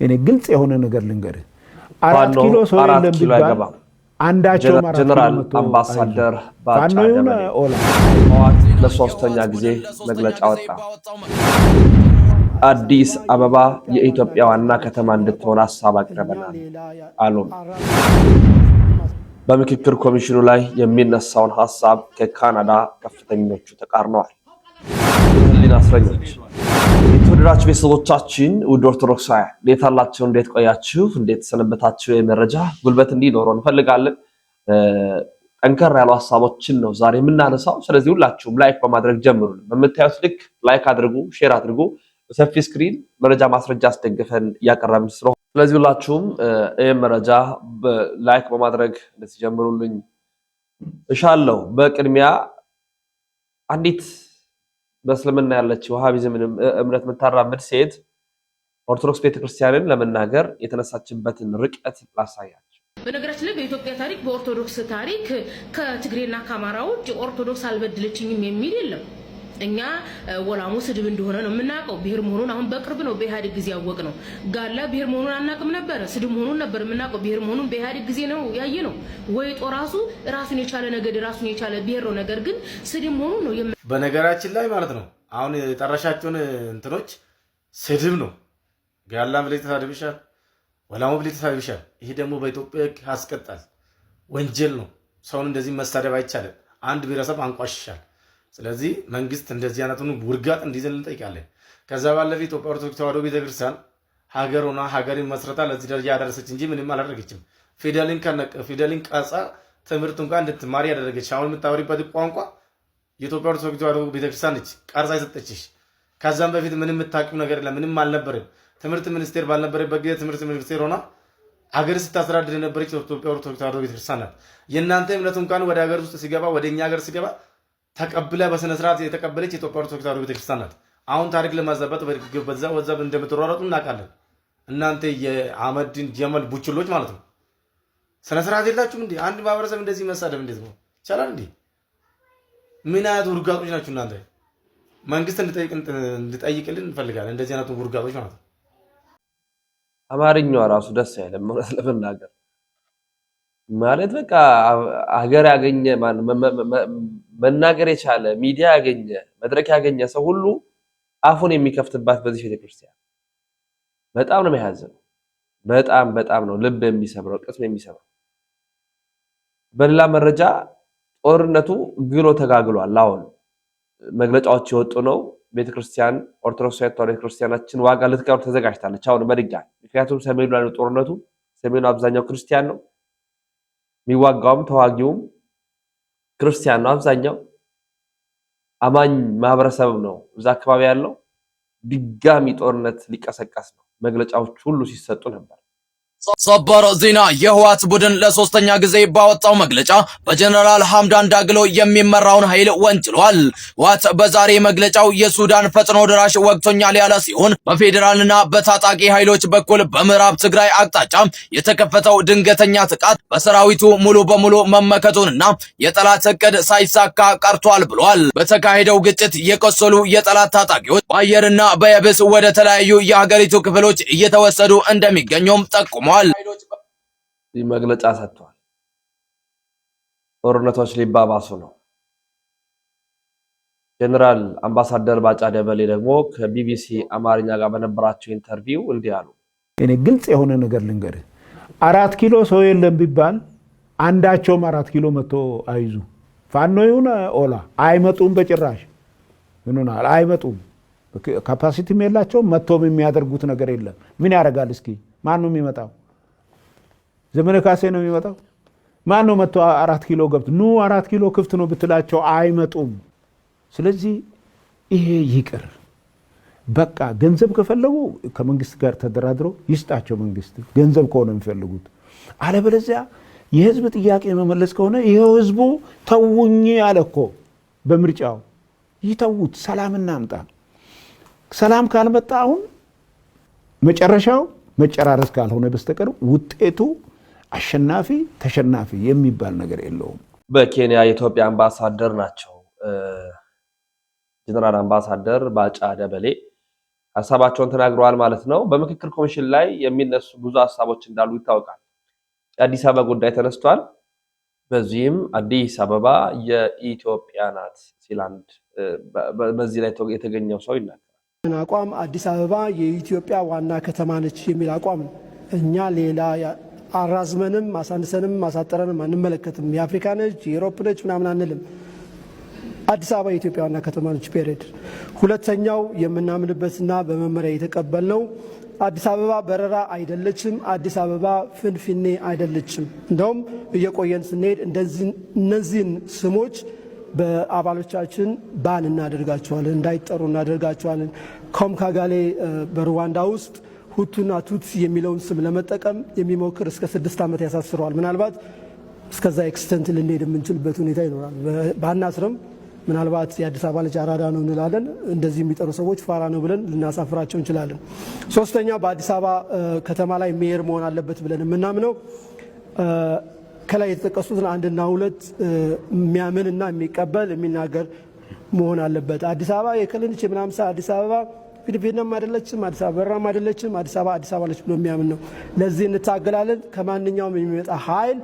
እኔ ግልጽ የሆነ ነገር ልንገርህ 4 ኪሎ ሰው የለም ቢባል አንዳቸው ጀነራል አምባሳደር ባጫ ደበሌ ለሶስተኛ ጊዜ መግለጫ ወጣ። አዲስ አበባ የኢትዮጵያ ዋና ከተማ እንድትሆን ሐሳብ አቅርበናል አሉ። በምክክር ኮሚሽኑ ላይ የሚነሳውን ሐሳብ ከካናዳ ከፍተኞቹ ተቃርነዋል። ህሊና እስረኞች የተወደዳችሁ ቤተሰቦቻችን ውድ ኦርቶዶክሳውያን እንዴት አላችሁ? እንዴት ቆያችሁ? እንዴት ሰነበታችሁ? የመረጃ ጉልበት እንዲኖረው እንፈልጋለን። ጠንከር ያሉ ሐሳቦችን ነው ዛሬ የምናነሳው። ስለዚህ ሁላችሁም ላይክ በማድረግ ጀምሩልን። በምታዩት ልክ ላይክ አድርጉ፣ ሼር አድርጉ። በሰፊ ስክሪን መረጃ ማስረጃ አስደግፈን እያቀረብን ስለሆነ ስለዚህ ሁላችሁም ይሄን መረጃ ላይክ በማድረግ እንድትጀምሩልኝ እሻለሁ። በቅድሚያ አንዲት በእስልምና ያለች ወሃቢዝምን እምነት የምታራምድ ሴት ኦርቶዶክስ ቤተክርስቲያንን ለመናገር የተነሳችበትን ርቀት ላሳያችሁ። በነገራችን ላይ በኢትዮጵያ ታሪክ በኦርቶዶክስ ታሪክ ከትግሬና ከአማራ ውጭ ኦርቶዶክስ አልበድለችኝም የሚል የለም። እኛ ወላሙ ስድብ እንደሆነ ነው የምናውቀው። ብሔር መሆኑን አሁን በቅርብ ነው በኢህአዴግ ጊዜ ያወቅነው። ጋላ ብሔር መሆኑን አናውቅም ነበር። ስድብ መሆኑን ነበር የምናውቀው። ብሔር መሆኑን በኢህአዴግ ጊዜ ነው ያየነው። ወይጦ ራሱን የቻለ ነገድ ራሱን የቻለ ብሔር ነው። ነገር ግን ስድብ መሆኑን ነው በነገራችን ላይ ማለት ነው። አሁን የጠራሻቸውን እንትኖች ስድብ ነው። ጋላ ብለህ ተሳድብሻል፣ ወላሙ ብለህ ተሳድብሻል። ይሄ ደግሞ በኢትዮጵያ ያስቀጣል፣ ወንጀል ነው። ሰውን እንደዚህ መሳደብ አይቻልም። አንድ ብሔረሰብ አንቋሽሻል። ስለዚህ መንግስት እንደዚህ አይነቱን ውርጋጥ እንዲዘል እንጠይቃለን። ከዛ ባለፈ ኢትዮጵያ ኦርቶዶክስ ተዋሕዶ ቤተክርስቲያን ሀገር ሆና ሀገርን መስረታ ለዚህ ደረጃ ያደረሰች እንጂ ምንም አላደረገችም። ፊደልን ቀርጻ ትምህርት እንኳን እንድትማሪ ያደረገች። አሁን የምታወሪበት ቋንቋ የኢትዮጵያ ኦርቶዶክስ ተዋሕዶ ቤተክርስቲያን ነች ቀርጻ የሰጠችሽ። ከዛም በፊት ምንም የምታውቂው ነገር የለም፣ ምንም አልነበረም። ትምህርት ሚኒስቴር ባልነበረበት ጊዜ ትምህርት ሚኒስቴር ሆና ሀገር ስታስተዳድር የነበረች ኢትዮጵያ ኦርቶዶክስ ተዋሕዶ ቤተክርስቲያን ናት። የእናንተ እምነት እንኳን ወደ ሀገር ውስጥ ሲገባ ወደ እኛ ሀገር ሲገባ ተቀብለ በስነ ስርዓት የተቀበለች የኢትዮጵያ ኦርቶዶክስ ተዋሕዶ ቤተክርስቲያን ናት። አሁን ታሪክ ለማዛባት በዛ እንደምትሯሯጡ እናውቃለን። እናንተ የአመድን ጀመል ቡችሎች ማለት ነው። ስነ ስርዓት የላችሁም እንዴ? አንድ ማህበረሰብ እንደዚህ መሳደብ እንዴት ነው ይቻላል እንዴ? ምን አይነት ውርጋጦች ናችሁ እናንተ? መንግስት እንድጠይቅልን እንፈልጋለን። እንደዚህ አይነቱ ውርጋጦች ማለት ነው። አማርኛው ራሱ ደስ አይልም ማለት ለመናገር ማለት በቃ ሀገር ያገኘ መናገር የቻለ ሚዲያ ያገኘ መድረክ ያገኘ ሰው ሁሉ አፉን የሚከፍትባት በዚህ ቤተክርስቲያን በጣም ነው የሚያዝነው። በጣም ነው ልብ የሚሰብረው፣ ቅስም የሚሰብረው። በሌላ መረጃ ጦርነቱ ግሎ ተጋግሏል። አሁን መግለጫዎች የወጡ ነው። ቤተክርስቲያን ኦርቶዶክስ ተዋሕዶ ቤተክርስቲያናችን ዋጋ ልትከፍል ተዘጋጅታለች። አሁን በድጋሚ ምክንያቱም ሰሜኑ ላይ ጦርነቱ ሰሜኑ አብዛኛው ክርስቲያን ነው። የሚዋጋውም ተዋጊውም ክርስቲያን ነው። አብዛኛው አማኝ ማህበረሰብ ነው እዛ አካባቢ ያለው። ድጋሚ ጦርነት ሊቀሰቀስ ነው መግለጫዎች ሁሉ ሲሰጡ ነበር። ሰበር ዜና የህወሓት ቡድን ለሶስተኛ ጊዜ ባወጣው መግለጫ በጀነራል ሐምዳን ዳግሎ የሚመራውን ኃይል ወንጅሏል። ህወሓት በዛሬ መግለጫው የሱዳን ፈጥኖ ደራሽ ወግቶኛል ያለ ሲሆን በፌዴራልና በታጣቂ ኃይሎች በኩል በምዕራብ ትግራይ አቅጣጫ የተከፈተው ድንገተኛ ጥቃት በሰራዊቱ ሙሉ በሙሉ መመከቱንና የጠላት እቅድ ሳይሳካ ቀርቷል ብሏል። በተካሄደው ግጭት የቆሰሉ የጠላት ታጣቂዎች በአየርና በየብስ ወደ ተለያዩ የሀገሪቱ ክፍሎች እየተወሰዱ እንደሚገኙም ጠቁሟል። መግለጫ ሰጥቷል። ጦርነቶች ሊባባሱ ነው። ጀነራል አምባሳደር ባጫ ደበሌ ደግሞ ከቢቢሲ አማርኛ ጋር በነበራቸው ኢንተርቪው እንዲህ አሉ። እኔ ግልጽ የሆነ ነገር ልንገርህ 4 ኪሎ ሰው የለም ቢባል አንዳቸውም 4 ኪሎ መጥቶ አይዙ ፋኖ ይሁን ኦላ አይመጡም። በጭራሽ ምንሆናል? አይመጡም። ካፓሲቲም የላቸውም። መጥቶም የሚያደርጉት ነገር የለም። ምን ያደርጋል? እስኪ ማን ነው የሚመጣው? ዘመነ ካሴ ነው የሚመጣው? ማን ነው መጥቶ 4 ኪሎ ገብቶ 4 ኪሎ ክፍት ነው ብትላቸው አይመጡም። ስለዚህ ይሄ ይቅር በቃ። ገንዘብ ከፈለጉ ከመንግስት ጋር ተደራድረው ይስጣቸው መንግስት፣ ገንዘብ ከሆነ የሚፈልጉት። አለበለዚያ የህዝብ ጥያቄ መመለስ ከሆነ ይሄው ህዝቡ ተውኝ አለ እኮ በምርጫው። ይተውት፣ ሰላም እናምጣ። ሰላም ካልመጣ አሁን መጨረሻው መጨራረስ ካልሆነ በስተቀር ውጤቱ አሸናፊ ተሸናፊ የሚባል ነገር የለውም። በኬንያ የኢትዮጵያ አምባሳደር ናቸው ጀነራል አምባሳደር ባጫ ደበሌ ሀሳባቸውን ተናግረዋል ማለት ነው። በምክክር ኮሚሽን ላይ የሚነሱ ብዙ ሀሳቦች እንዳሉ ይታወቃል። የአዲስ አበባ ጉዳይ ተነስቷል። በዚህም አዲስ አበባ የኢትዮጵያ ናት ሲል አንድ በዚህ ላይ የተገኘው ሰው ይናገራል። አቋም አዲስ አበባ የኢትዮጵያ ዋና ከተማ ነች የሚል አቋም ነው። እኛ ሌላ አራዝመንም ማሳንሰንም ማሳጠረንም አንመለከትም። የአፍሪካ ነች የዩሮፕ ነች ምናምን አንልም። አዲስ አበባ የኢትዮጵያ ዋና ከተማ ነች ፔሬድ። ሁለተኛው የምናምንበትና በመመሪያ የተቀበልነው አዲስ አበባ በረራ አይደለችም። አዲስ አበባ ፍንፍኔ አይደለችም። እንደውም እየቆየን ስንሄድ እነዚህን ስሞች በአባሎቻችን ባን እናደርጋቸዋለን፣ እንዳይጠሩ እናደርጋቸዋለን። ኮምካጋሌ በሩዋንዳ ውስጥ ሁቱና ቱትሲ የሚለውን ስም ለመጠቀም የሚሞክር እስከ 6 ዓመት ያሳስረዋል። ምናልባት እስከዛ ኤክስተንት ልንሄድ የምንችልበት ሁኔታ ይኖራል። ባናስርም ምናልባት የአዲስ አበባ ልጅ አራዳ ነው እንላለን። እንደዚህ የሚጠሩ ሰዎች ፋራ ነው ብለን ልናሳፍራቸው እንችላለን። ሶስተኛ በአዲስ አበባ ከተማ ላይ ሜየር መሆን አለበት ብለን የምናምነው ከላይ የተጠቀሱትን 1 እና 2 የሚያምንና የሚቀበል የሚናገር መሆን አለበት። አዲስ አበባ የክልልች ምናምን አዲስ አበባ ፊሊፒንም አይደለችም፣ አዲስ አበባ በራም አይደለችም፣ አዲስ አበባ ነች ብሎ የሚያምን ነው። ለዚህ እንታገላለን። ከማንኛውም የሚመጣ ኃይል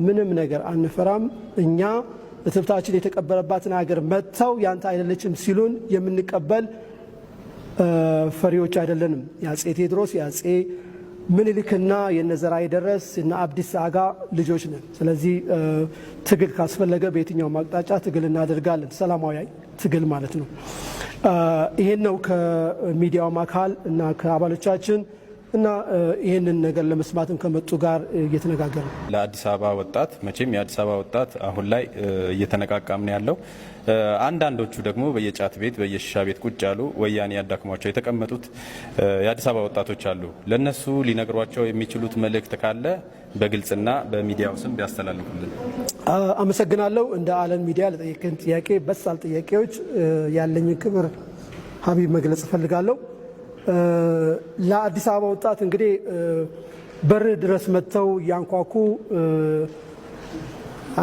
ምንም ነገር አንፈራም። እኛ እትብታችን የተቀበረባትን ሀገር መጥተው ያንተ አይደለችም ሲሉን የምንቀበል ፈሪዎች አይደለንም። የአጼ ቴዎድሮስ የአጼ ምኒልክና የነዘራ የደረስ እና አብዲስ አጋ ልጆች ነን። ስለዚህ ትግል ካስፈለገ በየትኛውም አቅጣጫ ትግል እናደርጋለን። ሰላማዊ ትግል ማለት ነው። ይሄን ነው ከሚዲያውም አካል እና ከአባሎቻችን እና ይህንን ነገር ለመስማትም ከመጡ ጋር እየተነጋገረ ነው። ለአዲስ አበባ ወጣት መቼም የአዲስ አበባ ወጣት አሁን ላይ እየተነቃቃም ነው ያለው። አንዳንዶቹ ደግሞ በየጫት ቤት በየሽሻ ቤት ቁጭ ያሉ ወያኔ ያዳክሟቸው የተቀመጡት የአዲስ አበባ ወጣቶች አሉ። ለነሱ ሊነግሯቸው የሚችሉት መልእክት ካለ በግልጽና በሚዲያው ስም ቢያስተላልፉልን። አመሰግናለሁ። እንደ ዓለም ሚዲያ ለጠየቀን ጥያቄ በሳል ጥያቄዎች ያለኝን ክብር ሀቢብ መግለጽ እፈልጋለሁ። ለአዲስ አበባ ወጣት እንግዲህ በር ድረስ መጥተው ያንኳኩ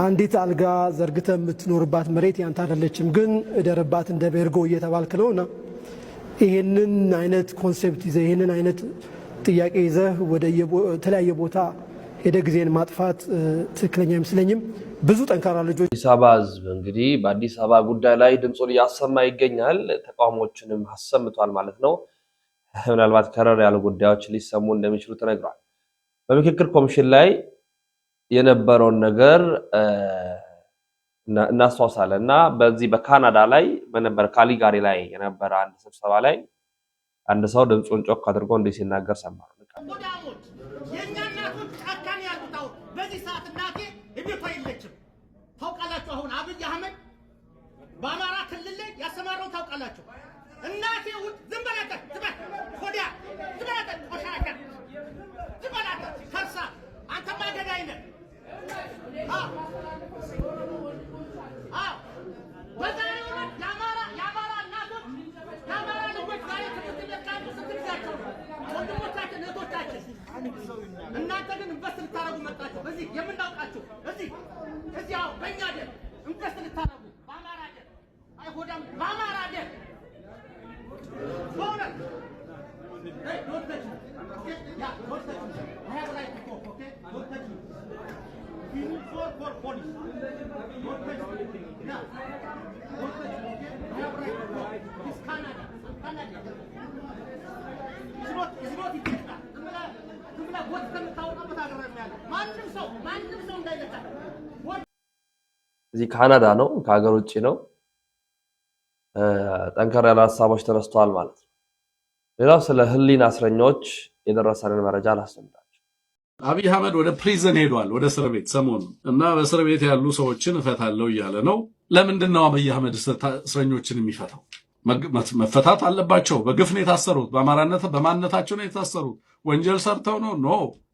አንዲት አልጋ ዘርግተ የምትኖርባት መሬት ያንተ አይደለችም፣ ግን እደርባት እንደ ቤርጎ እየተባልክ ነውና ይሄንን አይነት ኮንሴፕት ይዘህ ይሄንን አይነት ጥያቄ ይዘህ ወደ ተለያየ ቦታ ሄደ ጊዜን ማጥፋት ትክክለኛ አይመስለኝም። ብዙ ጠንካራ ልጆች አዲስ አበባ ህዝብ እንግዲህ በአዲስ አበባ ጉዳይ ላይ ድምፁን እያሰማ ይገኛል። ተቃውሞችንም አሰምቷል ማለት ነው። ምናልባት ከረር ያሉ ጉዳዮች ሊሰሙ እንደሚችሉ ተነግሯል። በምክክር ኮሚሽን ላይ የነበረውን ነገር እናስተዋውሳለን እና በዚህ በካናዳ ላይ በነበረ ካሊጋሪ ላይ የነበረ አንድ ስብሰባ ላይ አንድ ሰው ድምፁን ጮክ አድርጎ እንዲህ ሲናገር ሰማሁ። የኛ እናቶች ጫካን ያሉት በዚህ ሰዓት እናቴ እቤቷ የለችም። ታውቃላችሁ፣ አሁን አብይ አህመድ በአማራ ክልል ላይ ያሰማራው ታውቃላችሁ። እናቴ ዝም በላተ ዝም ኮዲያ ዝም በላተ ቆሻሻ ዝም በላተ ከርሳ አንተ ማገዳይ ነህ። በዛሬው ዕለት የአማራ እናቶች የአማራ ልጆች ዛሬ ትምህርት ቤት ካሉ ስትይዛቸው ወንድሞቻችን እህቶቻችን፣ እናንተ ግን ኢንቨስት ልታረጉ መጣችሁ። እዚህ የምናውቃችሁ እዚህ በእኛ ደም ኢንቨስት ልታረጉ በአማራ ደም አይሆዳም በአማራ ደም እዚህ ካናዳ ነው፣ ከሀገር ውጭ ነው። ጠንከር ያሉ ሀሳቦች ተነስተዋል ማለት ነው። ሌላው ስለ ህሊና እስረኞች የደረሰንን መረጃ ላሰምታችሁ። አብይ አህመድ ወደ ፕሪዝን ሄዷል፣ ወደ እስር ቤት ሰሞኑን እና በእስር ቤት ያሉ ሰዎችን እፈታለሁ እያለ ነው። ለምንድን ነው አብይ አህመድ እስረኞችን የሚፈታው? መፈታት አለባቸው። በግፍ ነው የታሰሩት፣ በማንነታቸው ነው የታሰሩት። ወንጀል ሰርተው ነው? ኖ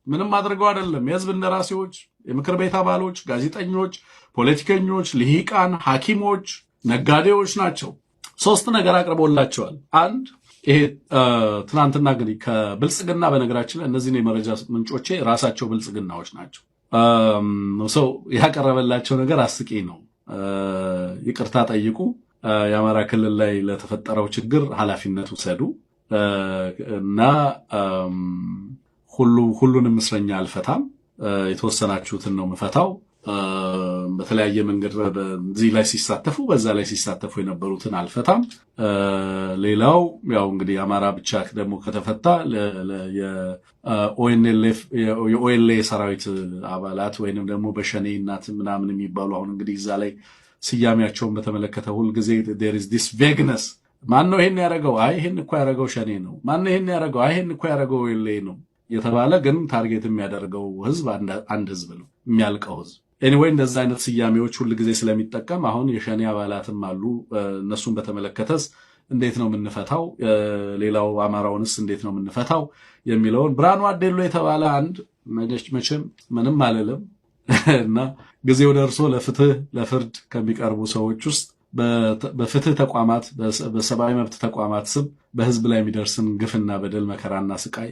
ምንም አድርገው አይደለም። የህዝብ እንደራሴዎች፣ የምክር ቤት አባሎች፣ ጋዜጠኞች፣ ፖለቲከኞች፣ ልሂቃን፣ ሐኪሞች፣ ነጋዴዎች ናቸው። 3 ነገር አቅርቦላቸዋል። አንድ ይሄ ትናንትና እንግዲህ ከብልጽግና በነገራችን ላይ እነዚህን የመረጃ ምንጮቼ ራሳቸው ብልጽግናዎች ናቸው። ሰው ያቀረበላቸው ነገር አስቂኝ ነው። ይቅርታ ጠይቁ፣ የአማራ ክልል ላይ ለተፈጠረው ችግር ኃላፊነት ውሰዱ፣ እና ሁሉንም እስረኛ አልፈታም፣ የተወሰናችሁትን ነው የምፈታው። በተለያየ መንገድ በዚህ ላይ ሲሳተፉ በዛ ላይ ሲሳተፉ የነበሩትን አልፈታም። ሌላው ያው እንግዲህ አማራ ብቻ ደግሞ ከተፈታ የኦኤልኤ ሰራዊት አባላት ወይንም ደግሞ በሸኔ እናት ምናምን የሚባሉ አሁን እንግዲህ እዛ ላይ ስያሜያቸውን በተመለከተ ሁልጊዜ there is this vagueness ማን ነው ይሄን ያደረገው? አይ ይሄን እኮ ያደረገው ሸኔ ነው። ማን ነው ይሄን ያደረገው? አይ ይሄን እኮ ያደረገው ኦኤልኤ ነው የተባለ ግን ታርጌት የሚያደርገው ህዝብ አንድ ህዝብ ነው፣ የሚያልቀው ህዝብ። ኤኒዌይ እንደዛ አይነት ስያሜዎች ሁልጊዜ ስለሚጠቀም አሁን የሸኔ አባላትም አሉ። እነሱን በተመለከተስ እንዴት ነው የምንፈታው? ሌላው አማራውንስ እንዴት ነው የምንፈታው የሚለውን ብርሃኑ አዴሎ የተባለ አንድ መቼም ምንም አልልም እና ጊዜው ደርሶ ለፍርድ ከሚቀርቡ ሰዎች ውስጥ በፍትህ ተቋማት በሰብአዊ መብት ተቋማት ስም በህዝብ ላይ የሚደርስን ግፍና በደል መከራና ስቃይ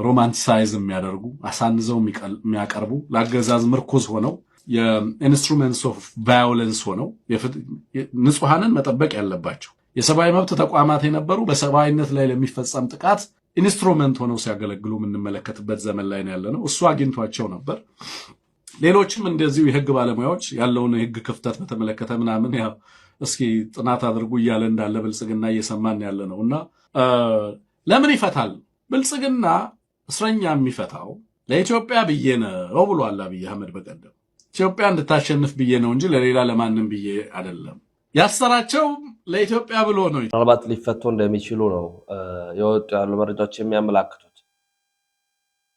ሮማንቲሳይዝ የሚያደርጉ አሳንዘው የሚያቀርቡ ለአገዛዝ ምርኩዝ ሆነው የኢንስትሩመንትስ ኦፍ ቫዮለንስ ሆነው ንጹሐንን መጠበቅ ያለባቸው የሰብአዊ መብት ተቋማት የነበሩ በሰብአዊነት ላይ ለሚፈጸም ጥቃት ኢንስትሩመንት ሆነው ሲያገለግሉ የምንመለከትበት ዘመን ላይ ነው ያለነው። እሱ አግኝቷቸው ነበር። ሌሎችም እንደዚሁ የህግ ባለሙያዎች ያለውን የህግ ክፍተት በተመለከተ ምናምን ያው እስኪ ጥናት አድርጉ እያለ እንዳለ ብልጽግና እየሰማን ያለ ነው እና ለምን ይፈታል? ብልጽግና እስረኛ የሚፈታው ለኢትዮጵያ ብዬ ነው ብሏል አብይ አህመድ በቀደም። ኢትዮጵያ እንድታሸንፍ ብዬ ነው እንጂ ለሌላ ለማንም ብዬ አይደለም። ያሰራቸው ለኢትዮጵያ ብሎ ነው። ምናልባት ሊፈቱ እንደሚችሉ ነው የወጡ ያሉ መረጃዎች የሚያመላክቱት።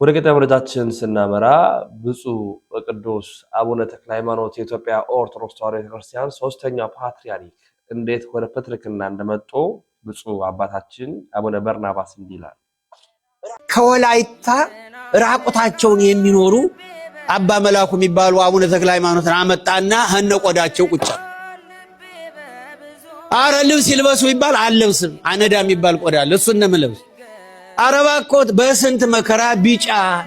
ወደ ቀጣይ መረጃችን ስናመራ ብፁዕ ወቅዱስ አቡነ ተክለ ሃይማኖት የኢትዮጵያ ኦርቶዶክስ ተዋሕዶ ቤተክርስቲያን ሶስተኛው ፓትርያርክ እንዴት ወደ ፕትርክና እንደመጡ ብፁዕ አባታችን አቡነ በርናባስ እንዲህ ይላል። ከወላይታ ራቁታቸውን የሚኖሩ አባ መላኩ የሚባሉ አቡነ ተክለ ሃይማኖትን አመጣና ሀነቆዳቸው ቁጫ አረ ልብስ ይልበሱ ይባል አልለብስም። አነዳ የሚባል ቆዳ አለ፣ እሱን ነው የምለብስ። አረባኮት በስንት መከራ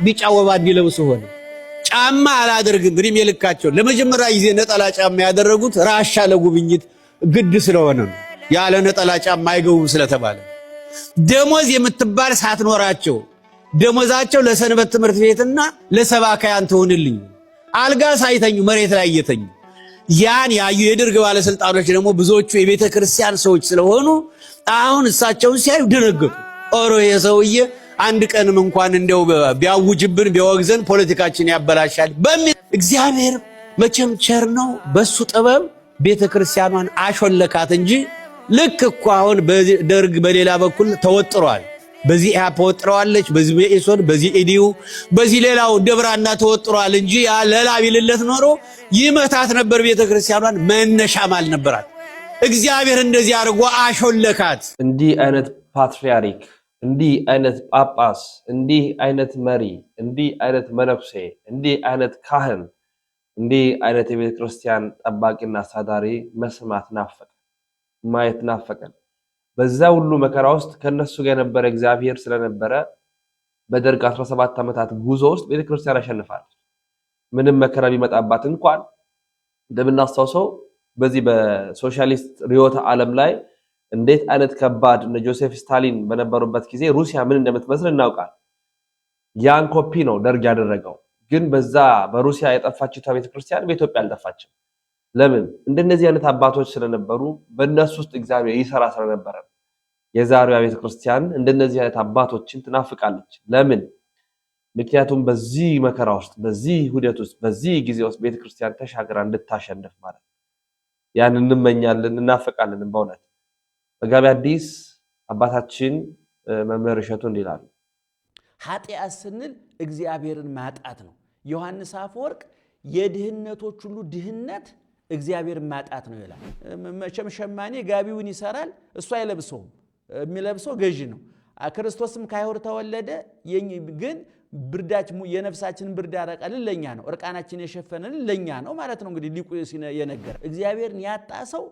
ቢጫ ወባ እንዲለብሱ ሆነ። ጫማ አላደርግም እድሜ ልካቸው። ለመጀመሪያ ጊዜ ነጠላ ጫማ ያደረጉት ራሻ ለጉብኝት ግድ ስለሆነ ነው። ያለ ነጠላ ጫማ አይገቡም ስለተባለ ደሞዝ የምትባል ሳትኖራቸው ደሞዛቸው ለሰንበት ትምህርት ቤትና ለሰባካያን ትሆንልኝ አልጋ ሳይተኙ መሬት ላይ እየተኙ ያን ያዩ የደርግ ባለስልጣኖች ደግሞ ብዙዎቹ የቤተ ክርስቲያን ሰዎች ስለሆኑ አሁን እሳቸውን ሲያዩ ደነገጡ። ኦሮ የሰውዬ አንድ ቀንም እንኳን እንደው ቢያውጅብን ቢያወግዘን ፖለቲካችን ያበላሻል በሚል እግዚአብሔር መቼም ቸር ነው። በሱ ጥበብ ቤተ ክርስቲያኗን አሾለካት እንጂ ልክ እኮ አሁን በደርግ በሌላ በኩል ተወጥሯል። በዚህ ኢህአፓ ተወጥሯለች፣ በዚህ በኢሶን፣ በዚህ ኢዲዩ፣ በዚህ ሌላው ደብራና ተወጥሯል እንጂ ያ ለላ ቢልለት ኖሮ ይመታት ነበር። ቤተ ክርስቲያኗን መነሻም አልነበራት። እግዚአብሔር እንደዚህ አድርጎ አሾለካት። እንዲህ አይነት ፓትርያርክ፣ እንዲህ አይነት ጳጳስ፣ እንዲህ አይነት መሪ፣ እንዲህ አይነት መነኩሴ፣ እንዲህ አይነት ካህን፣ እንዲህ አይነት የቤተ ክርስቲያን ጠባቂና አሳዳሪ መስማት ናፈቀን፣ ማየት ናፈቀን። በዛ ሁሉ መከራ ውስጥ ከነሱ ጋር የነበረ እግዚአብሔር ስለነበረ በደርግ 17 ዓመታት ጉዞ ውስጥ ቤተ ክርስቲያን አሸንፋለች። ምንም መከራ ቢመጣባት እንኳን እንደምናስታውሰው በዚህ በሶሻሊስት ርዕዮተ ዓለም ላይ እንዴት አይነት ከባድ እነ ጆሴፍ ስታሊን በነበሩበት ጊዜ ሩሲያ ምን እንደምትመስል እናውቃል። ያን ኮፒ ነው ደርግ ያደረገው። ግን በዛ በሩሲያ የጠፋችው ቤተክርስቲያን በኢትዮጵያ አልጠፋችም። ለምን? እንደነዚህ አይነት አባቶች ስለነበሩ በእነሱ ውስጥ እግዚአብሔር ይሰራ ስለነበረ የዛሬዋ ቤተክርስቲያን እንደነዚህ አይነት አባቶችን ትናፍቃለች። ለምን? ምክንያቱም በዚህ መከራ ውስጥ፣ በዚህ ሁደት ውስጥ፣ በዚህ ጊዜ ውስጥ ቤተክርስቲያን ተሻግራ እንድታሸንፍ ማለት ያን እንመኛለን፣ እናፈቃለን። በእውነት መጋቢ ሐዲስ አባታችን መምህር እሸቱ እንዲህ ይላሉ። ኃጢአት ስንል እግዚአብሔርን ማጣት ነው። ዮሐንስ አፈወርቅ የድህነቶች ሁሉ ድህነት እግዚአብሔር ማጣት ነው ይላል። መቼም ሸማኔ ጋቢውን ይሰራል፣ እሱ አይለብሰውም፣ የሚለብሰው ገዢ ነው። ክርስቶስም ከአይሁድ ተወለደ፣ ግን ብርዳችን የነፍሳችንን ብርድ ያረቀልን ለኛ ነው፣ እርቃናችን የሸፈነልን ለኛ ነው ማለት ነው። እንግዲህ ሊቁ የነገረ እግዚአብሔርን ያጣ ሰው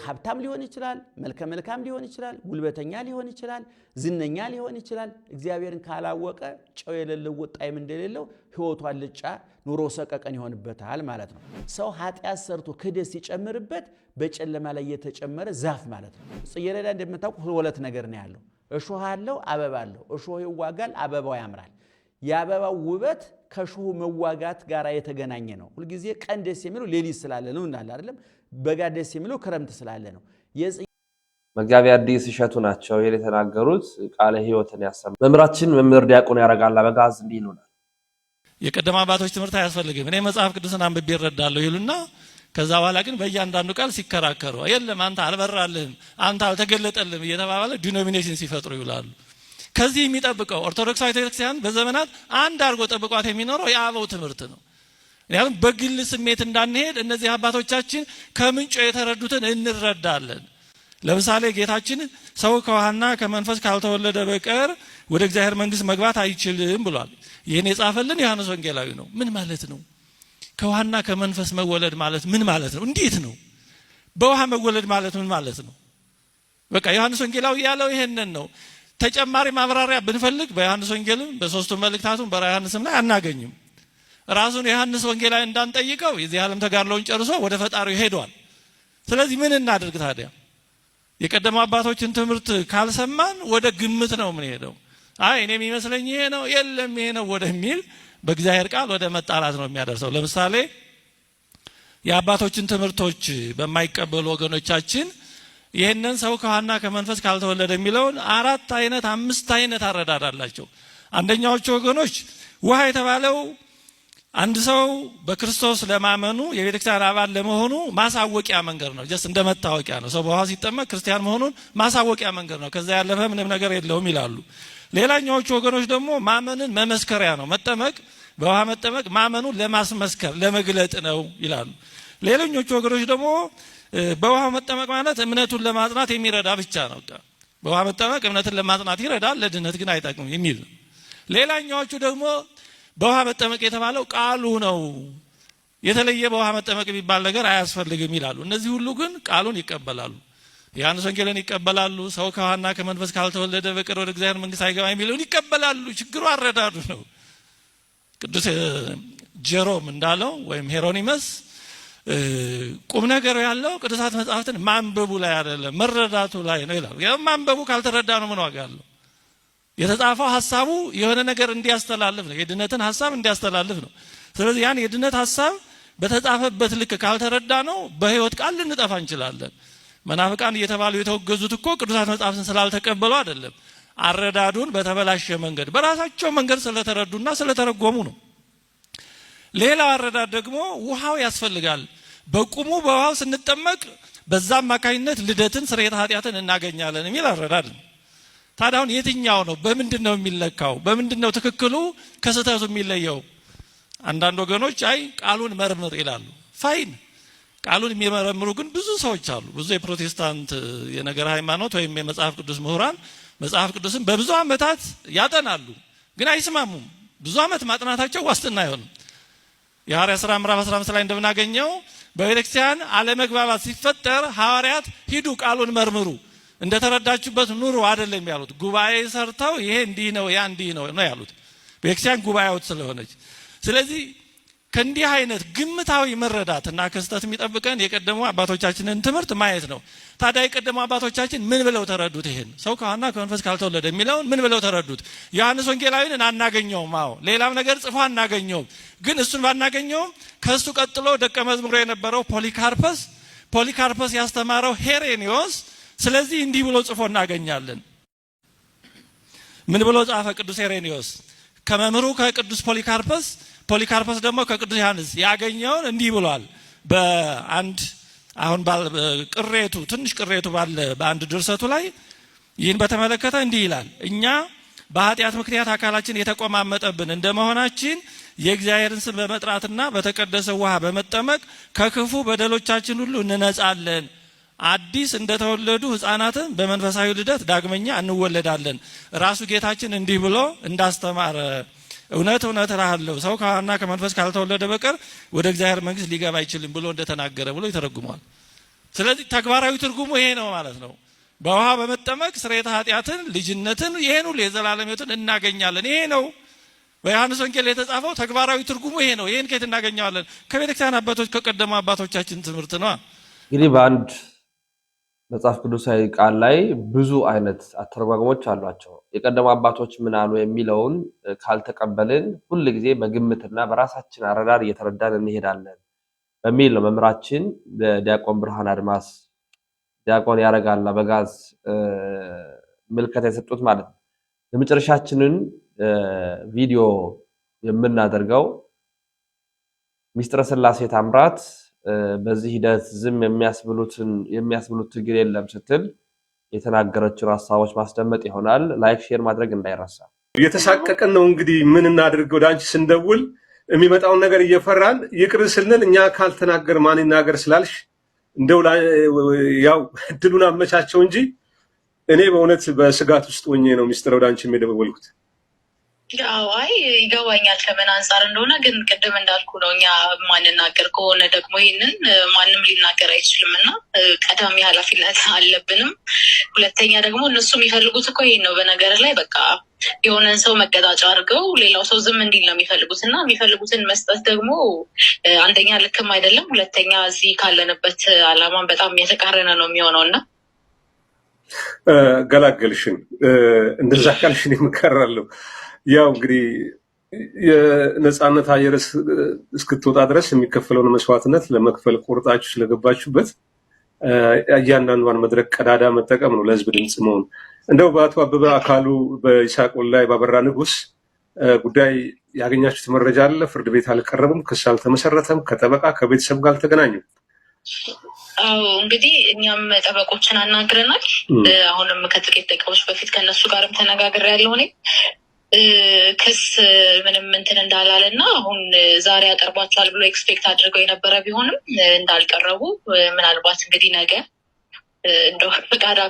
ሀብታም ሊሆን ይችላል፣ መልከ መልካም ሊሆን ይችላል፣ ጉልበተኛ ሊሆን ይችላል፣ ዝነኛ ሊሆን ይችላል። እግዚአብሔርን ካላወቀ ጨው የሌለው ጣዕም እንደሌለው ሕይወቱ አልጫ ኑሮ ሰቀቀን ይሆንበታል ማለት ነው። ሰው ኃጢአት ሰርቶ ክህደት ሲጨምርበት በጨለማ ላይ የተጨመረ ዛፍ ማለት ነው። ጽጌረዳ እንደምታውቁ ሁለት ነገር ነው ያለው፣ እሾህ አለው፣ አበባ አለው። እሾህ ይዋጋል፣ አበባው ያምራል። የአበባው ውበት ከእሾሁ መዋጋት ጋር የተገናኘ ነው። ሁልጊዜ ቀን ደስ የሚለው ሌሊት ስላለ ነው እንዳለ አይደለም። በጋ ደስ የሚለው ክረምት ስላለ ነው። መጋቢ አዲስ እሸቱ ናቸው ይሄን የተናገሩት። ቃለ ሕይወትን ያሰማ መምህራችን መምህር ዲያቆን ያረጋል አበጋዝ እንዲህ ይሉናል። የቀደም አባቶች ትምህርት አያስፈልግም፣ እኔ መጽሐፍ ቅዱስን አንብቤ እረዳለሁ ይሉና ከዛ በኋላ ግን በእያንዳንዱ ቃል ሲከራከሩ የለም አንተ አልበራልህም፣ አንተ አልተገለጠልህም እየተባባለ ዲኖሚኔሽን ሲፈጥሩ ይውላሉ። ከዚህ የሚጠብቀው ኦርቶዶክሳዊት ቤተክርስቲያን በዘመናት አንድ አድርጎ ጠብቋት የሚኖረው የአበው ትምህርት ነው። ያም በግል ስሜት እንዳንሄድ እነዚህ አባቶቻችን ከምንጮ የተረዱትን እንረዳለን። ለምሳሌ ጌታችን ሰው ከውሃና ከመንፈስ ካልተወለደ በቀር ወደ እግዚአብሔር መንግስት መግባት አይችልም ብሏል። ይህን የጻፈልን ዮሐንስ ወንጌላዊ ነው። ምን ማለት ነው? ከውሃና ከመንፈስ መወለድ ማለት ምን ማለት ነው? እንዴት ነው? በውሃ መወለድ ማለት ምን ማለት ነው? በቃ ዮሐንስ ወንጌላዊ ያለው ይሄንን ነው። ተጨማሪ ማብራሪያ ብንፈልግ በዮሐንስ ወንጌልም በሶስቱ መልእክታቱም በራዕየ ዮሐንስም ላይ አናገኝም። ራሱን ዮሐንስ ወንጌላዊ እንዳንጠይቀው የዚህ ዓለም ተጋድሎውን ጨርሶ ወደ ፈጣሪው ሄዷል። ስለዚህ ምን እናድርግ ታዲያ? የቀደሙ አባቶችን ትምህርት ካልሰማን ወደ ግምት ነው ምን ሄደው አይ እኔ የሚመስለኝ ይሄ ነው የለም ይሄ ነው ወደሚል በእግዚአብሔር ቃል ወደ መጣላት ነው የሚያደርሰው። ለምሳሌ የአባቶችን ትምህርቶች በማይቀበሉ ወገኖቻችን ይሄንን ሰው ከውሃና ከመንፈስ ካልተወለደ የሚለውን 4 አይነት 5 አይነት አረዳዳላቸው። አንደኛዎቹ ወገኖች ውሃ የተባለው አንድ ሰው በክርስቶስ ለማመኑ የቤተክርስቲያን አባል ለመሆኑ ማሳወቂያ መንገድ ነው። ጀስት እንደመታወቂያ ነው። ሰው በውሃ ሲጠመቅ ክርስቲያን መሆኑን ማሳወቂያ መንገድ ነው። ከዛ ያለፈ ምንም ነገር የለውም ይላሉ። ሌላኛዎቹ ወገኖች ደግሞ ማመንን መመስከሪያ ነው። መጠመቅ በውሃ መጠመቅ ማመኑን ለማስመስከር ለመግለጥ ነው ይላሉ። ሌላኞቹ ወገኖች ደግሞ በውሃ መጠመቅ ማለት እምነቱን ለማጽናት የሚረዳ ብቻ ነው። በውሃ መጠመቅ እምነትን ለማጽናት ይረዳል፣ ለድነት ግን አይጠቅምም የሚል ነው። ሌላኛዎቹ ደግሞ በውሃ መጠመቅ የተባለው ቃሉ ነው፣ የተለየ በውሃ መጠመቅ የሚባል ነገር አያስፈልግም ይላሉ። እነዚህ ሁሉ ግን ቃሉን ይቀበላሉ፣ ዮሐንስ ወንጌልን ይቀበላሉ። ሰው ከውሃና ከመንፈስ ካልተወለደ በቀር ወደ እግዚአብሔር መንግስት አይገባም የሚለውን ይቀበላሉ። ችግሩ አረዳዱ ነው። ቅዱስ ጀሮም እንዳለው ወይም ሄሮኒመስ ቁም ነገር ያለው ቅዱሳት መጽሐፍትን ማንበቡ ላይ አይደለም መረዳቱ ላይ ነው ይላል። ያው ማንበቡ ካልተረዳ ነው ምን ዋጋ አለው? የተጻፈው ሐሳቡ የሆነ ነገር እንዲያስተላልፍ ነው፣ የድነትን ሐሳብ እንዲያስተላልፍ ነው። ስለዚህ ያን የድነት ሐሳብ በተጻፈበት ልክ ካልተረዳ ነው በህይወት ቃል ልንጠፋ እንችላለን። መናፍቃን እየተባሉ የተወገዙት እኮ ቅዱሳት መጽሐፍትን ስላልተቀበሉ አይደለም፣ አረዳዱን በተበላሸ መንገድ በራሳቸው መንገድ ስለተረዱና ስለተረጎሙ ነው። ሌላው አረዳድ ደግሞ ውሃው ያስፈልጋል። በቁሙ በውሃው ስንጠመቅ በዛ አማካኝነት ልደትን ስርየተ ኃጢአትን እናገኛለን የሚል አረዳድ ነው። ታዲያ አሁን የትኛው ነው? በምንድን ነው የሚለካው? በምንድን ነው ትክክሉ ከስህተቱ የሚለየው? አንዳንድ ወገኖች አይ ቃሉን መርምር ይላሉ። ፋይን፣ ቃሉን የሚመረምሩ ግን ብዙ ሰዎች አሉ። ብዙ የፕሮቴስታንት የነገር ሃይማኖት ወይም የመጽሐፍ ቅዱስ ምሁራን መጽሐፍ ቅዱስን በብዙ ዓመታት ያጠናሉ፣ ግን አይስማሙም። ብዙ ዓመት ማጥናታቸው ዋስትና አይሆንም። የሐዋርያት ሥራ ምዕራፍ 15 ላይ እንደምናገኘው በቤተክርስቲያን አለመግባባት ሲፈጠር ሐዋርያት ሂዱ ቃሉን መርምሩ እንደተረዳችሁበት ኑሩ አይደለም ያሉት። ጉባኤ ሰርተው ይሄ እንዲህ ነው ያ እንዲህ ነው ያሉት፣ ቤተክርስቲያን ጉባኤዎች ስለሆነች። ስለዚህ ከእንዲህ አይነት ግምታዊ መረዳትና ክስተት የሚጠብቀን የቀደሙ አባቶቻችንን ትምህርት ማየት ነው። ታዲያ የቀደሙ አባቶቻችን ምን ብለው ተረዱት? ይሄን ሰው ከውሃና ከመንፈስ ካልተወለደ የሚለውን ምን ብለው ተረዱት? ዮሐንስ ወንጌላዊን አናገኘውም። አዎ ሌላም ነገር ጽፎ አናገኘውም። ግን እሱን ባናገኘውም ከሱ ቀጥሎ ደቀ መዝሙሩ የነበረው ፖሊካርፐስ ያስተማረው ሄሬኔዎስ ስለዚህ እንዲህ ብሎ ጽፎ እናገኛለን። ምን ብሎ ጻፈ ቅዱስ ሄሬኔዎስ? ከመምህሩ ከቅዱስ ፖሊካርፐስ ደግሞ ከቅዱስ ዮሐንስ ያገኘውን እንዲህ ብሏል። በአንድ አሁን ትንሽ ቅሬቱ ባለ በአንድ ድርሰቱ ላይ ይህን በተመለከተ እንዲህ ይላል። እኛ በኃጢአት ምክንያት አካላችን የተቆማመጠብን እንደመሆናችን የእግዚአብሔርን ስም በመጥራትና በተቀደሰ ውሃ በመጠመቅ ከክፉ በደሎቻችን ሁሉ እንነጻለን። አዲስ እንደተወለዱ ሕፃናትን በመንፈሳዊ ልደት ዳግመኛ እንወለዳለን። ራሱ ጌታችን እንዲህ ብሎ እንዳስተማረ እውነት እውነት እልሃለሁ ሰው ከውሃና ከመንፈስ ካልተወለደ በቀር ወደ እግዚአብሔር መንግስት ሊገባ አይችልም ብሎ እንደተናገረ ብሎ ይተረጉመዋል። ስለዚህ ተግባራዊ ትርጉሙ ይሄ ነው ማለት ነው። በውሃ በመጠመቅ ስርየተ ኃጢአትን፣ ልጅነትን፣ ይሄን ሁሉ የዘላለም ሕይወትን እናገኛለን። ይሄ ነው በዮሐንስ ወንጌል የተጻፈው ተግባራዊ ትርጉሙ ይሄ ነው። ይሄን ከየት እናገኘዋለን? ከቤተክርስቲያን አባቶች ከቀደሙ አባቶቻችን ትምህርት ነው። እንግዲህ በአንድ መጽሐፍ ቅዱሳዊ ቃል ላይ ብዙ አይነት አተረጓጎሞች አሏቸው። የቀደሙ አባቶች ምን አሉ የሚለውን ካልተቀበልን ሁል ጊዜ በግምትና በራሳችን አረዳድ እየተረዳን እንሄዳለን በሚል ነው መምህራችን ዲያቆን ብርሃን አድማስ፣ ዲያቆን ያረጋል አበጋዝ ምልከታ የሰጡት ማለት ነው። የመጨረሻችንን ቪዲዮ የምናደርገው ሚስጥረ ሥላሴ ታምራት በዚህ ሂደት ዝም የሚያስብሉት ትግል የለም ስትል የተናገረችውን ሀሳቦች ማስደመጥ ይሆናል። ላይክ ሼር ማድረግ እንዳይረሳ። እየተሳቀቀን ነው እንግዲህ ምን እናድርግ? ወደ አንቺ ስንደውል የሚመጣውን ነገር እየፈራን ይቅር ስንል እኛ ካልተናገር ማን ይናገር ስላልሽ እንደው ያው እድሉን አመቻቸው እንጂ እኔ በእውነት በስጋት ውስጥ ሆኜ ነው ሚስጥር ወደ አንቺ የደወልኩት። ያው አይ ይገባኛል ከምን አንጻር እንደሆነ፣ ግን ቅድም እንዳልኩ ነው እኛ ማንናገር ከሆነ ደግሞ ይህንን ማንም ሊናገር አይችልም እና ቀዳሚ ኃላፊነት አለብንም። ሁለተኛ ደግሞ እነሱ የሚፈልጉት እኮ ይሄን ነው። በነገር ላይ በቃ የሆነን ሰው መቀጣጫ አድርገው ሌላው ሰው ዝም እንዲል ነው የሚፈልጉት እና የሚፈልጉትን መስጠት ደግሞ አንደኛ ልክም አይደለም፣ ሁለተኛ እዚህ ካለንበት ዓላማን በጣም የተቃረነ ነው የሚሆነው እና ገላገልሽን እንደዛ ካልሽን የምከራለሁ። ያው እንግዲህ የነጻነት አየር እስክትወጣ ድረስ የሚከፈለውን መስዋዕትነት ለመክፈል ቆርጣችሁ ስለገባችሁበት እያንዳንዷን መድረክ ቀዳዳ መጠቀም ነው ለህዝብ ድምፅ መሆን። እንደው በአቶ አበበ አካሉ በይስሐቅ ላይ ባበራ ንጉስ ጉዳይ ያገኛችሁት መረጃ አለ? ፍርድ ቤት አልቀረቡም፣ ክስ አልተመሰረተም፣ ከጠበቃ ከቤተሰብ ጋር አልተገናኙም? አዎ እንግዲህ እኛም ጠበቆችን አናግረናል። አሁንም ከጥቂት ደቂቃዎች በፊት ከነሱ ጋርም ተነጋግሬያለሁ እኔ ክስ ምንም እንትን እንዳላለ እና አሁን ዛሬ ያቀርቧቸዋል ብሎ ኤክስፔክት አድርገው የነበረ ቢሆንም እንዳልቀረቡ ምናልባት እንግዲህ ነገ እንደው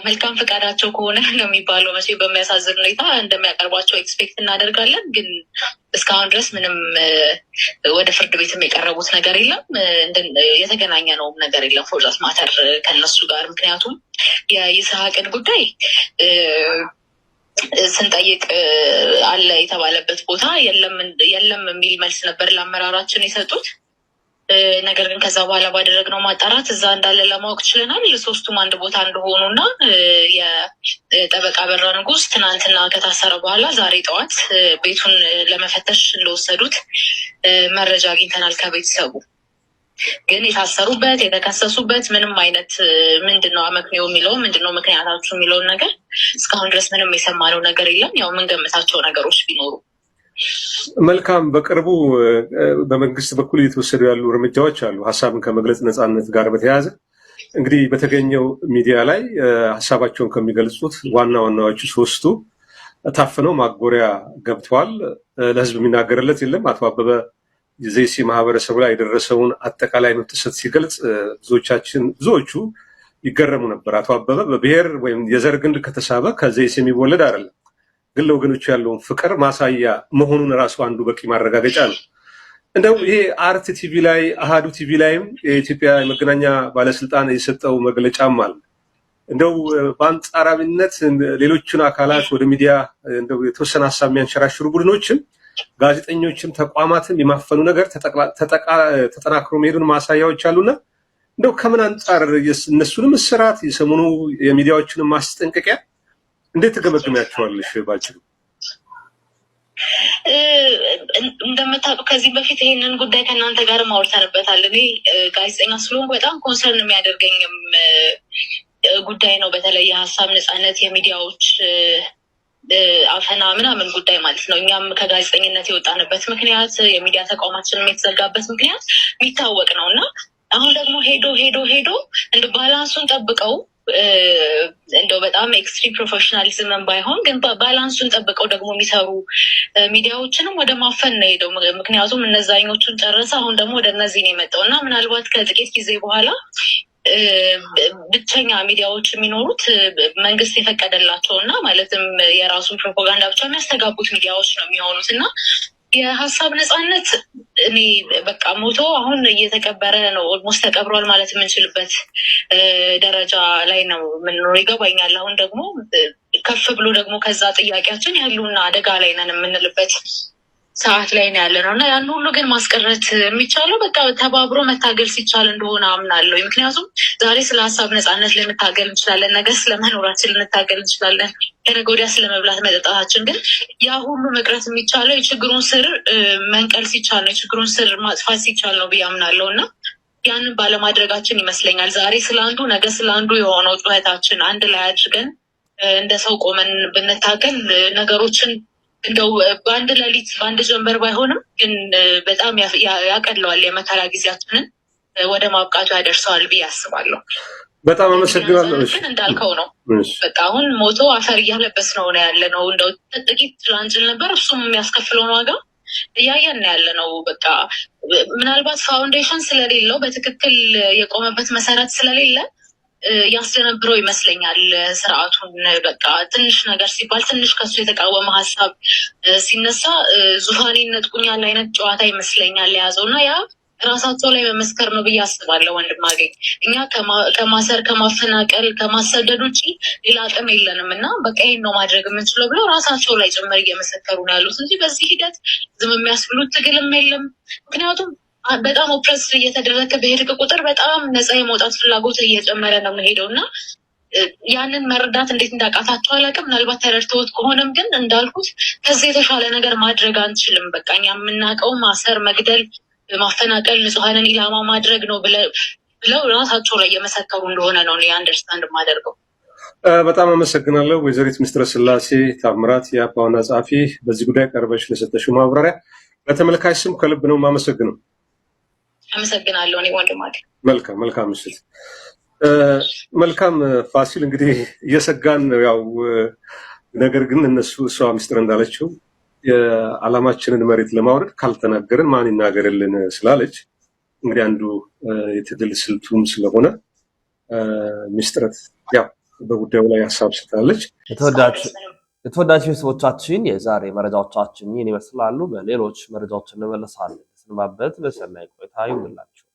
መልካም ፈቃዳቸው ከሆነ ነው የሚባለው መቼ በሚያሳዝን ሁኔታ እንደሚያቀርቧቸው ኤክስፔክት እናደርጋለን። ግን እስካሁን ድረስ ምንም ወደ ፍርድ ቤትም የቀረቡት ነገር የለም፣ የተገናኘ ነውም ነገር የለም ፎር ዛት ማተር ከነሱ ጋር። ምክንያቱም የይስሐቅን ጉዳይ ስንጠይቅ አለ የተባለበት ቦታ የለም የሚል መልስ ነበር ለአመራራችን የሰጡት። ነገር ግን ከዛ በኋላ ባደረግነው ማጣራት እዛ እንዳለ ለማወቅ ችለናል። ሶስቱም አንድ ቦታ እንደሆኑ እና የጠበቃ በራ ንጉስ ትናንትና ከታሰረ በኋላ ዛሬ ጠዋት ቤቱን ለመፈተሽ እንደወሰዱት መረጃ አግኝተናል ከቤተሰቡ። ግን የታሰሩበት የተከሰሱበት ምንም አይነት ምንድነው አመክንዮ የሚለው ምንድነው ምክንያታችሁ የሚለውን ነገር እስካሁን ድረስ ምንም የሰማነው ነገር የለም። ያው የምንገምታቸው ነገሮች ቢኖሩ መልካም። በቅርቡ በመንግስት በኩል እየተወሰዱ ያሉ እርምጃዎች አሉ። ሀሳብን ከመግለጽ ነፃነት ጋር በተያያዘ እንግዲህ በተገኘው ሚዲያ ላይ ሀሳባቸውን ከሚገልጹት ዋና ዋናዎቹ ሶስቱ ታፍነው ማጎሪያ ገብተዋል። ለህዝብ የሚናገርለት የለም። አቶ አበበ የዘይሴ ማህበረሰቡ ላይ የደረሰውን አጠቃላይ መብት ጥሰት ሲገልጽ ብዙዎቹ ይገረሙ ነበር። አቶ አበበ በብሔር ወይም የዘር ግንድ ከተሳበ ከዘይሴ የሚወለድ አይደለም፣ ግን ለወገኖቹ ያለውን ፍቅር ማሳያ መሆኑን ራሱ አንዱ በቂ ማረጋገጫ ነው። እንደው ይሄ አርት ቲቪ ላይ አሃዱ ቲቪ ላይም የኢትዮጵያ የመገናኛ ባለስልጣን የሰጠው መግለጫም አለ። እንደው በአንጻራዊነት ሌሎችን አካላት ወደ ሚዲያ እንደው የተወሰነ ሀሳብ የሚያንሸራሽሩ ቡድኖችን ጋዜጠኞችም ተቋማትም የማፈኑ ነገር ተጠናክሮ መሄዱን ማሳያዎች አሉና እንደው ከምን አንጻር እነሱንም እስራት የሰሞኑ የሚዲያዎችንም ማስጠንቀቂያ እንዴት ተገመግሚያቸዋለሽ? ባጭሩ እንደምታውቁ ከዚህ በፊት ይሄንን ጉዳይ ከእናንተ ጋር ማውርተንበታል። እኔ ጋዜጠኛ ስለሆንኩ በጣም ኮንሰርን የሚያደርገኝም ጉዳይ ነው። በተለይ የሀሳብ ነፃነት፣ የሚዲያዎች አፈና ምናምን ጉዳይ ማለት ነው። እኛም ከጋዜጠኝነት የወጣንበት ምክንያት የሚዲያ ተቋማችንም የተዘጋበት ምክንያት የሚታወቅ ነው እና አሁን ደግሞ ሄዶ እንደ ባላንሱን ጠብቀው እንደው በጣም ኤክስትሪም ፕሮፌሽናሊዝምን ባይሆን ግን ባላንሱን ጠብቀው ደግሞ የሚሰሩ ሚዲያዎችንም ወደ ማፈን ነው ሄደው። ምክንያቱም እነዛኞቹን ጨረሰ፣ አሁን ደግሞ ወደ እነዚህ ነው የመጣው እና ምናልባት ከጥቂት ጊዜ በኋላ ብቸኛ ሚዲያዎች የሚኖሩት መንግስት የፈቀደላቸው እና ማለትም የራሱን ፕሮፓጋንዳ ብቻ የሚያስተጋቡት ሚዲያዎች ነው የሚሆኑት እና የሀሳብ ነጻነት እኔ በቃ ሞቶ አሁን እየተቀበረ ነው። ኦልሞስት ተቀብሯል ማለት የምንችልበት ደረጃ ላይ ነው የምንኖረው ይገባኛል። አሁን ደግሞ ከፍ ብሎ ደግሞ ከዛ ጥያቄያችን ያሉና አደጋ ላይ ነን የምንልበት ሰዓት ላይ ነው ያለ ነው እና ያን ሁሉ ግን ማስቀረት የሚቻለው በቃ ተባብሮ መታገል ሲቻል እንደሆነ አምናለሁ። ምክንያቱም ዛሬ ስለ ሀሳብ ነጻነት ልንታገል እንችላለን፣ ነገ ስለመኖራችን ልንታገል እንችላለን፣ ከነገ ወዲያ ስለመብላት መጠጣታችን። ግን ያ ሁሉ መቅረት የሚቻለው የችግሩን ስር መንቀል ሲቻል ነው፣ የችግሩን ስር ማጥፋት ሲቻል ነው ብዬ አምናለሁ እና ያንን ባለማድረጋችን ይመስለኛል ዛሬ ስለ አንዱ ነገ ስለ አንዱ የሆነው ጩኸታችን አንድ ላይ አድርገን እንደ ሰው ቆመን ብንታገል ነገሮችን እንደው በአንድ ሌሊት በአንድ ጀንበር ባይሆንም ግን በጣም ያቀለዋል፣ የመከራ ጊዜያችንን ወደ ማብቃቱ ያደርሰዋል ብዬ አስባለሁ። በጣም አመሰግናለሁ። ግን እንዳልከው ነው በቃ አሁን ሞቶ አፈር እያለበስ ነው ያለ ነው። እንደው ጥቂት ጭላንጭል ነበር፣ እሱም የሚያስከፍለውን ዋጋ እያየን ያለ ነው። በቃ ምናልባት ፋውንዴሽን ስለሌለው በትክክል የቆመበት መሰረት ስለሌለ ያስደነብረው ይመስለኛል ስርዓቱን። በቃ ትንሽ ነገር ሲባል ትንሽ ከሱ የተቃወመ ሀሳብ ሲነሳ ዙፋኔን ነጥቁኛል አይነት ጨዋታ ይመስለኛል የያዘው እና ያ ራሳቸው ላይ መመስከር ነው ብዬ አስባለሁ። ወንድም አገኝ እኛ ከማሰር ከማፈናቀል ከማሰደድ ውጭ ሌላ አቅም የለንም እና በቃ ይሄን ነው ማድረግ የምንችለው ብለው ራሳቸው ላይ ጭምር እየመሰከሩ ነው ያሉት እንጂ በዚህ ሂደት ዝም የሚያስብሉት ትግልም የለም። ምክንያቱም በጣም ኦፕሬስ እየተደረገ በሄድክ ቁጥር በጣም ነፃ የመውጣት ፍላጎት እየጨመረ ነው የሚሄደው እና ያንን መረዳት እንዴት እንዳቃታቸው አላውቅም። ምናልባት ተረድተውት ከሆነም ግን እንዳልኩት ከዚህ የተሻለ ነገር ማድረግ አንችልም። በቃ እኛ የምናውቀው ማሰር፣ መግደል፣ ማፈናቀል፣ ንጹሐንን ኢላማ ማድረግ ነው ብለው ራሳቸው ላይ እየመሰከሩ እንደሆነ ነው እኔ አንደርስታንድ የማደርገው። በጣም አመሰግናለሁ ወይዘሪት ምስጢረ ስላሴ ታምራት የአፓ ዋና ጸሐፊ፣ በዚህ ጉዳይ ቀርበሽ ለሰጠሽው ማብራሪያ በተመልካች ስም ከልብ ነው የማመሰግነው። አመሰግናለሁ። እኔ ወንድማት መልካም ምሽት። መልካም ፋሲል፣ እንግዲህ እየሰጋን ነው ያው ነገር ግን እሷ ምስጢር እንዳለችው የዓላማችንን መሬት ለማውረድ ካልተናገርን ማን ይናገርልን ስላለች እንግዲህ አንዱ የትግል ስልቱም ስለሆነ ምስጢረት ያው በጉዳዩ ላይ ሀሳብ ስታለች። የተወዳጅ ቤተሰቦቻችን የዛሬ መረጃዎቻችን ይህን ይመስላሉ። በሌሎች መረጃዎች እንመለሳለን። ስንባበት በሰናይ ቆይታ ይሁንላችሁ።